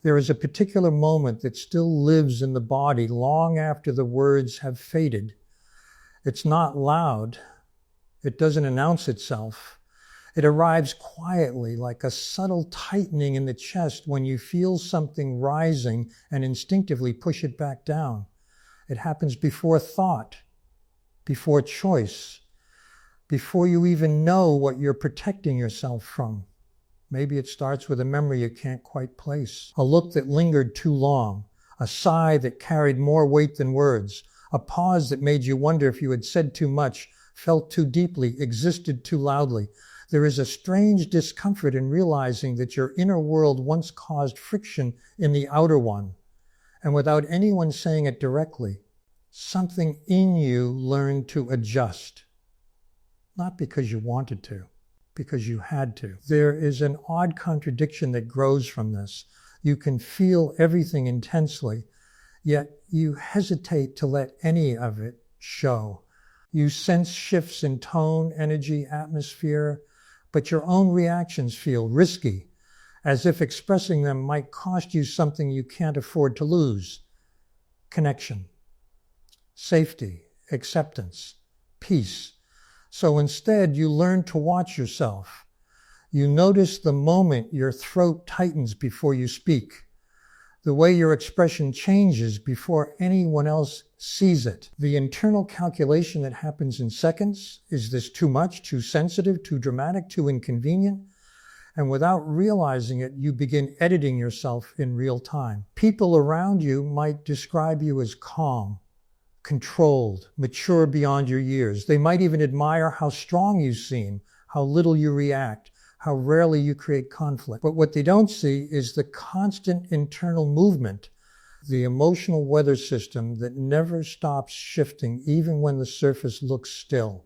There is a particular moment that still lives in the body long after the words have faded. It's not loud. It doesn't announce itself. It arrives quietly, like a subtle tightening in the chest when you feel something rising and instinctively push it back down. It happens before thought, before choice, before you even know what you're protecting yourself from. Maybe it starts with a memory you can't quite place, a look that lingered too long, a sigh that carried more weight than words, a pause that made you wonder if you had said too much, felt too deeply, existed too loudly. There is a strange discomfort in realizing that your inner world once caused friction in the outer one, and without anyone saying it directly, something in you learned to adjust. Not because you wanted to, because you had to. There is an odd contradiction that grows from this. You can feel everything intensely, yet you hesitate to let any of it show. You sense shifts in tone, energy, atmosphere, but your own reactions feel risky, as if expressing them might cost you something you can't afford to lose. Connection, safety, acceptance, peace. So instead, you learn to watch yourself. You notice the moment your throat tightens before you speak, the way your expression changes before anyone else sees it. The internal calculation that happens in seconds, is this too much, too sensitive, too dramatic, too inconvenient? And without realizing it, you begin editing yourself in real time. People around you might describe you as calm, controlled, mature beyond your years. They might even admire how strong you seem, how little you react, how rarely you create conflict. But what they don't see is the constant internal movement, the emotional weather system that never stops shifting even when the surface looks still.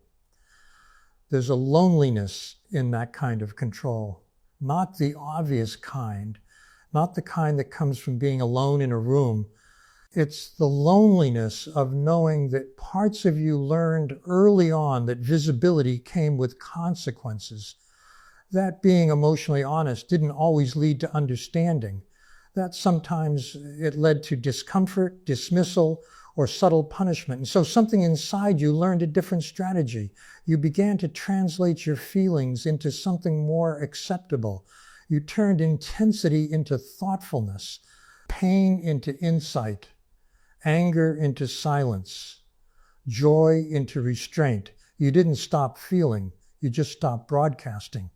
There's a loneliness in that kind of control, not the obvious kind, not the kind that comes from being alone in a room. It's the loneliness of knowing that parts of you learned early on that visibility came with consequences. That being emotionally honest didn't always lead to understanding. That sometimes it led to discomfort, dismissal, or subtle punishment. And so something inside you learned a different strategy. You began to translate your feelings into something more acceptable. You turned intensity into thoughtfulness, pain into insight, anger into silence, joy into restraint. You didn't stop feeling, you just stopped broadcasting.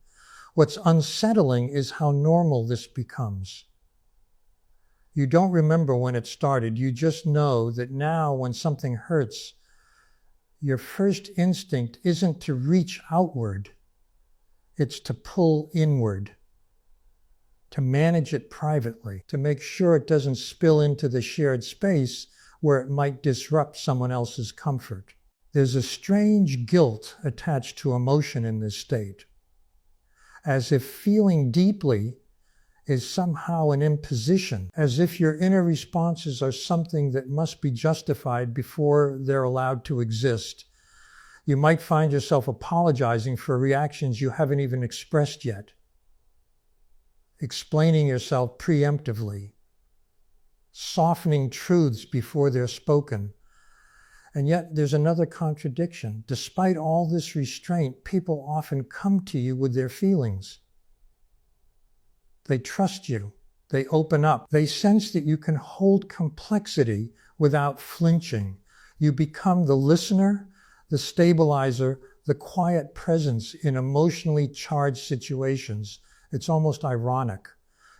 What's unsettling is how normal this becomes. You don't remember when it started. You just know that now when something hurts, your first instinct isn't to reach outward. It's to pull inward, to manage it privately, to make sure it doesn't spill into the shared space where it might disrupt someone else's comfort. There's a strange guilt attached to emotion in this state, as if feeling deeply is somehow an imposition, as if your inner responses are something that must be justified before they're allowed to exist. You might find yourself apologizing for reactions you haven't even expressed yet, explaining yourself preemptively, softening truths before they're spoken. And yet there's another contradiction. Despite all this restraint, people often come to you with their feelings. They trust you. They open up. They sense that you can hold complexity without flinching. You become the listener, the stabilizer, the quiet presence in emotionally charged situations. It's almost ironic.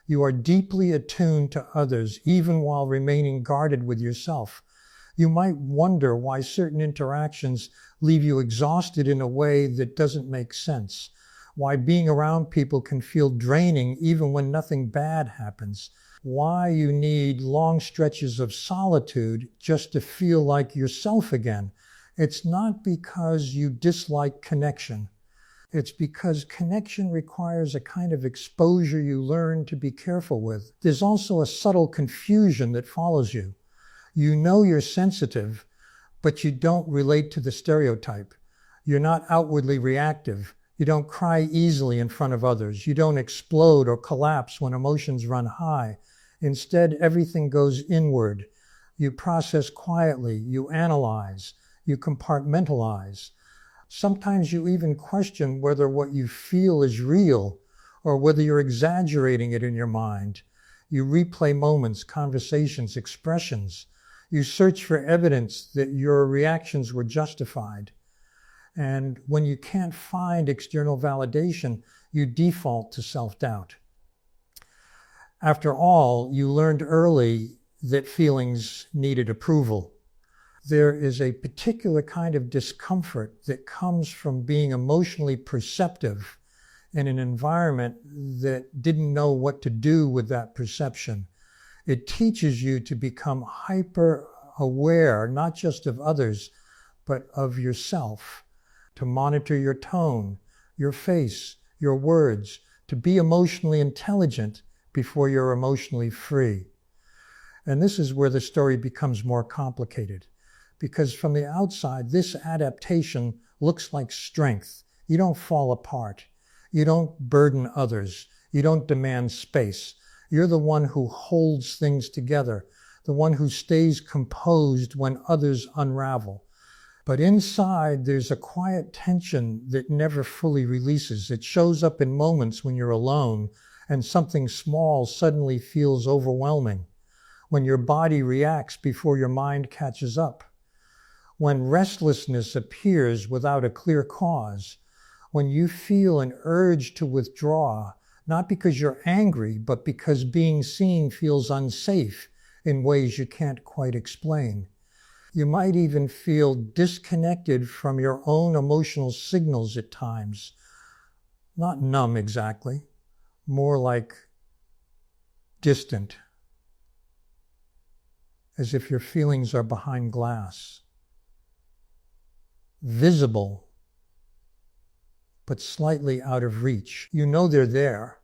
You are deeply attuned to others, even while remaining guarded with yourself. You might wonder why certain interactions leave you exhausted in a way that doesn't make sense. Why being around people can feel draining even when nothing bad happens. Why you need long stretches of solitude just to feel like yourself again. It's not because you dislike connection. It's because connection requires a kind of exposure you learn to be careful with. There's also a subtle confusion that follows you. You know you're sensitive, but you don't relate to the stereotype. You're not outwardly reactive. You don't cry easily in front of others. You don't explode or collapse when emotions run high. Instead, everything goes inward. You process quietly, you analyze, you compartmentalize. Sometimes you even question whether what you feel is real or whether you're exaggerating it in your mind. You replay moments, conversations, expressions. You search for evidence that your reactions were justified. And when you can't find external validation, you default to self-doubt. After all, you learned early that feelings needed approval. There is a particular kind of discomfort that comes from being emotionally perceptive in an environment that didn't know what to do with that perception. It teaches you to become hyper-aware, not just of others, but of yourself, to monitor your tone, your face, your words, to be emotionally intelligent before you're emotionally free. And this is where the story becomes more complicated, because from the outside, this adaptation looks like strength. You don't fall apart. You don't burden others. You don't demand space. You're the one who holds things together, the one who stays composed when others unravel. But inside, there's a quiet tension that never fully releases. It shows up in moments when you're alone and something small suddenly feels overwhelming, when your body reacts before your mind catches up, when restlessness appears without a clear cause, when you feel an urge to withdraw, not because you're angry, but because being seen feels unsafe in ways you can't quite explain. You might even feel disconnected from your own emotional signals at times. Not numb exactly, more like distant, as if your feelings are behind glass. Visible, but slightly out of reach. You know they're there,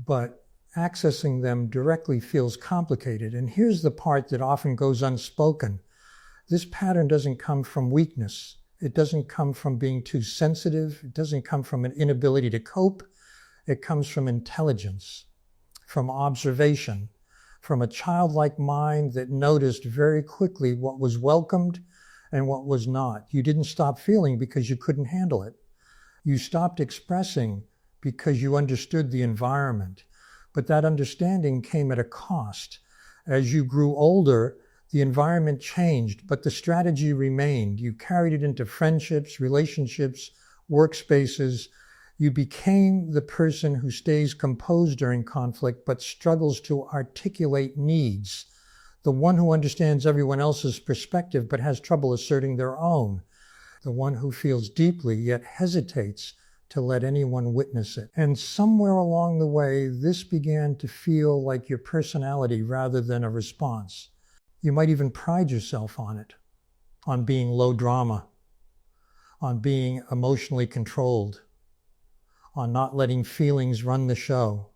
but accessing them directly feels complicated. And here's the part that often goes unspoken. This pattern doesn't come from weakness. It doesn't come from being too sensitive. It doesn't come from an inability to cope. It comes from intelligence, from observation, from a childlike mind that noticed very quickly what was welcomed and what was not. You didn't stop feeling because you couldn't handle it. You stopped expressing because you understood the environment. But that understanding came at a cost. As you grew older, the environment changed, but the strategy remained. You carried it into friendships, relationships, workspaces. You became the person who stays composed during conflict, but struggles to articulate needs. The one who understands everyone else's perspective, but has trouble asserting their own. The one who feels deeply, yet hesitates to let anyone witness it. And somewhere along the way, this began to feel like your personality rather than a response. You might even pride yourself on it, on being low drama, on being emotionally controlled, on not letting feelings run the show.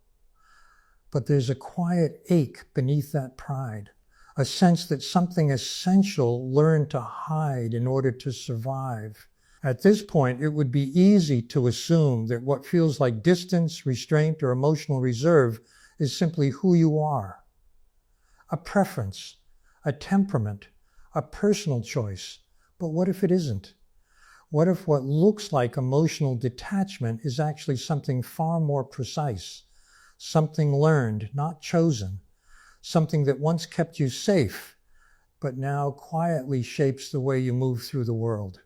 But there's a quiet ache beneath that pride, a sense that something essential learned to hide in order to survive. At this point, it would be easy to assume that what feels like distance, restraint, or emotional reserve is simply who you are. A preference, a temperament, a personal choice. But what if it isn't? What if what looks like emotional detachment is actually something far more precise, something learned, not chosen, something that once kept you safe, but now quietly shapes the way you move through the world?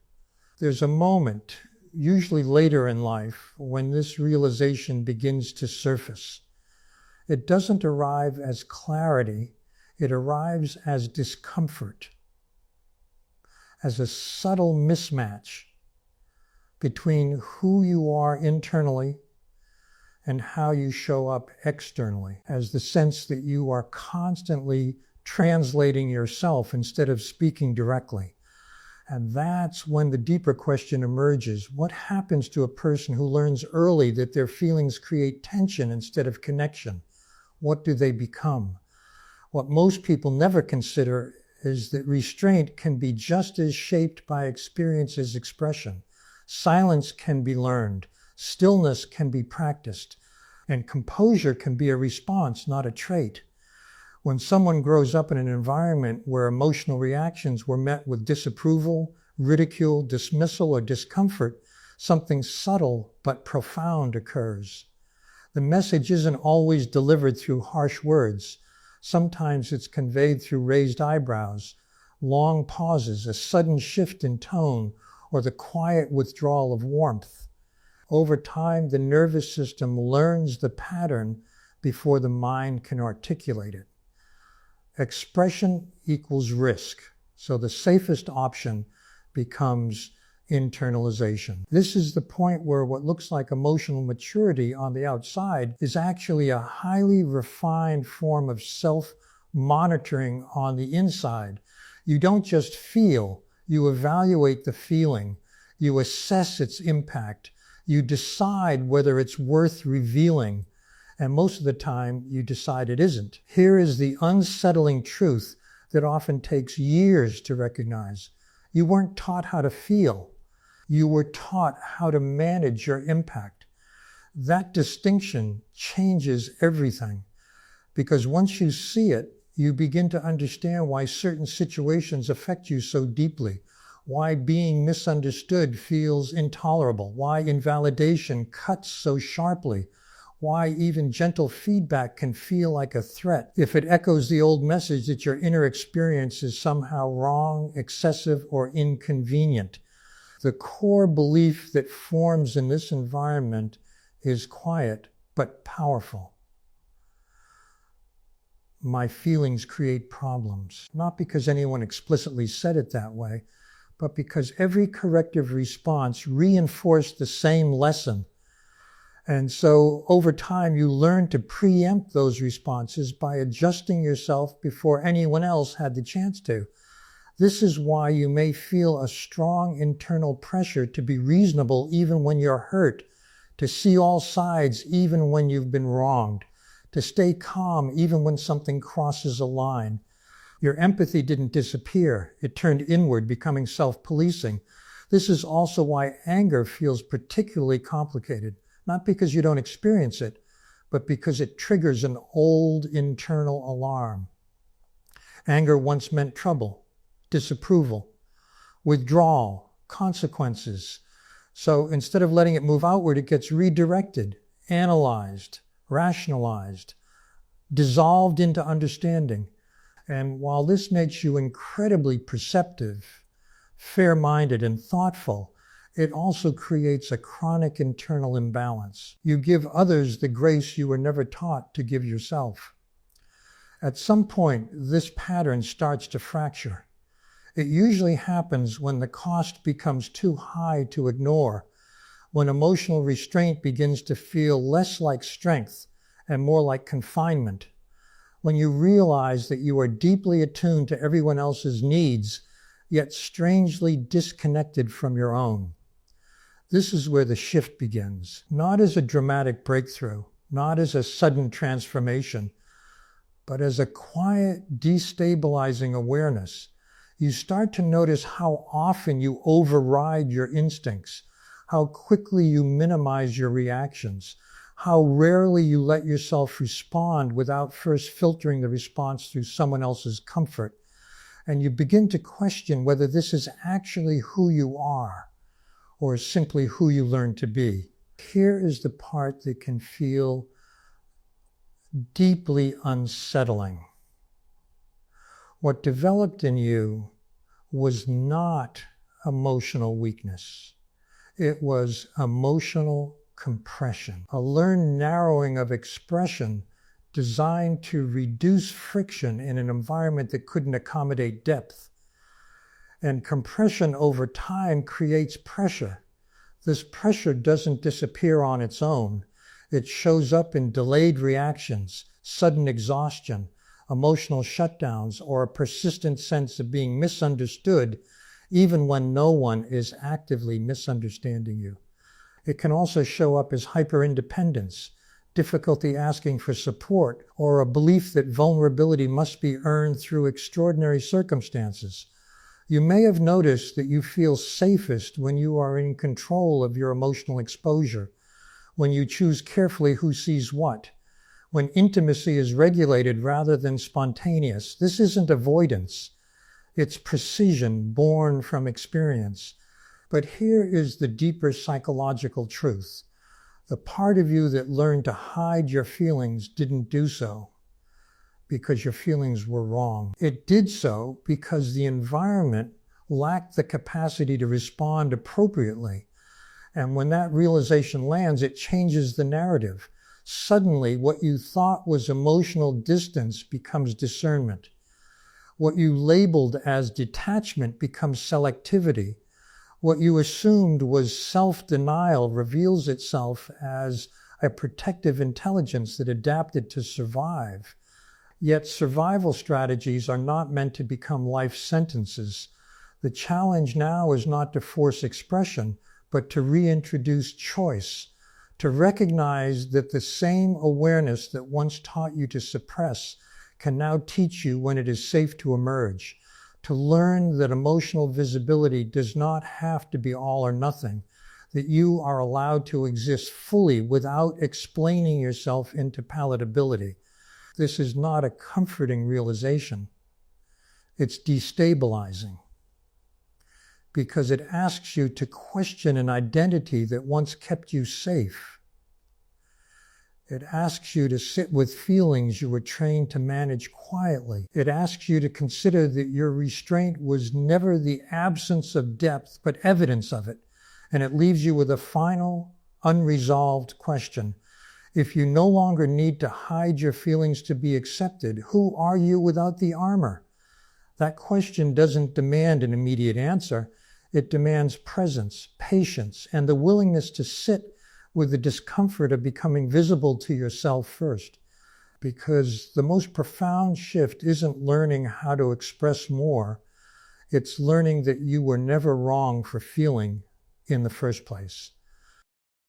There's a moment, usually later in life, when this realization begins to surface. It doesn't arrive as clarity, it arrives as discomfort, as a subtle mismatch between who you are internally and how you show up externally, as the sense that you are constantly translating yourself instead of speaking directly. And that's when the deeper question emerges. What happens to a person who learns early that their feelings create tension instead of connection? What do they become? What most people never consider is that restraint can be just as shaped by experience as expression. Silence can be learned. Stillness can be practiced. And composure can be a response, not a trait. When someone grows up in an environment where emotional reactions were met with disapproval, ridicule, dismissal, or discomfort, something subtle but profound occurs. The message isn't always delivered through harsh words. Sometimes it's conveyed through raised eyebrows, long pauses, a sudden shift in tone, or the quiet withdrawal of warmth. Over time, the nervous system learns the pattern before the mind can articulate it. Expression equals risk, so the safest option becomes internalization. This is the point where what looks like emotional maturity on the outside is actually a highly refined form of self-monitoring on the inside. You don't just feel, you evaluate the feeling, you assess its impact, you decide whether it's worth revealing, and most of the time you decide it isn't. Here is the unsettling truth that often takes years to recognize. You weren't taught how to feel. You were taught how to manage your impact. That distinction changes everything, because once you see it, you begin to understand why certain situations affect you so deeply, why being misunderstood feels intolerable, why invalidation cuts so sharply, why even gentle feedback can feel like a threat if it echoes the old message that your inner experience is somehow wrong, excessive, or inconvenient. The core belief that forms in this environment is quiet but powerful. My feelings create problems, not because anyone explicitly said it that way, but because every corrective response reinforced the same lesson. And so over time, you learn to preempt those responses by adjusting yourself before anyone else had the chance to. This is why you may feel a strong internal pressure to be reasonable even when you're hurt, to see all sides even when you've been wronged, to stay calm even when something crosses a line. Your empathy didn't disappear. It turned inward, becoming self-policing. This is also why anger feels particularly complicated. Not because you don't experience it, but because it triggers an old internal alarm. Anger once meant trouble, disapproval, withdrawal, consequences. So instead of letting it move outward, it gets redirected, analyzed, rationalized, dissolved into understanding. And while this makes you incredibly perceptive, fair-minded, and thoughtful, it also creates a chronic internal imbalance. You give others the grace you were never taught to give yourself. At some point, this pattern starts to fracture. It usually happens when the cost becomes too high to ignore, when emotional restraint begins to feel less like strength and more like confinement, when you realize that you are deeply attuned to everyone else's needs, yet strangely disconnected from your own. This is where the shift begins, not as a dramatic breakthrough, not as a sudden transformation, but as a quiet, destabilizing awareness. You start to notice how often you override your instincts, how quickly you minimize your reactions, how rarely you let yourself respond without first filtering the response through someone else's comfort. And you begin to question whether this is actually who you are, or simply who you learn to be. Here is the part that can feel deeply unsettling. What developed in you was not emotional weakness. It was emotional compression, a learned narrowing of expression designed to reduce friction in an environment that couldn't accommodate depth. And compression over time creates pressure. This pressure doesn't disappear on its own. It shows up in delayed reactions, sudden exhaustion, emotional shutdowns, or a persistent sense of being misunderstood, even when no one is actively misunderstanding you. It can also show up as hyperindependence, difficulty asking for support, or a belief that vulnerability must be earned through extraordinary circumstances. You may have noticed that you feel safest when you are in control of your emotional exposure, when you choose carefully who sees what, when intimacy is regulated rather than spontaneous. This isn't avoidance. It's precision born from experience. But here is the deeper psychological truth. The part of you that learned to hide your feelings didn't do so because your feelings were wrong. It did so because the environment lacked the capacity to respond appropriately. And when that realization lands, it changes the narrative. Suddenly, what you thought was emotional distance becomes discernment. What you labeled as detachment becomes selectivity. What you assumed was self-denial reveals itself as a protective intelligence that adapted to survive. Yet survival strategies are not meant to become life sentences. The challenge now is not to force expression, but to reintroduce choice, to recognize that the same awareness that once taught you to suppress can now teach you when it is safe to emerge, to learn that emotional visibility does not have to be all or nothing, that you are allowed to exist fully without explaining yourself into palatability. This is not a comforting realization. It's destabilizing because it asks you to question an identity that once kept you safe. It asks you to sit with feelings you were trained to manage quietly. It asks you to consider that your restraint was never the absence of depth, but evidence of it. And it leaves you with a final, unresolved question. If you no longer need to hide your feelings to be accepted, who are you without the armor? That question doesn't demand an immediate answer. It demands presence, patience, and the willingness to sit with the discomfort of becoming visible to yourself first. Because the most profound shift isn't learning how to express more. It's learning that you were never wrong for feeling in the first place.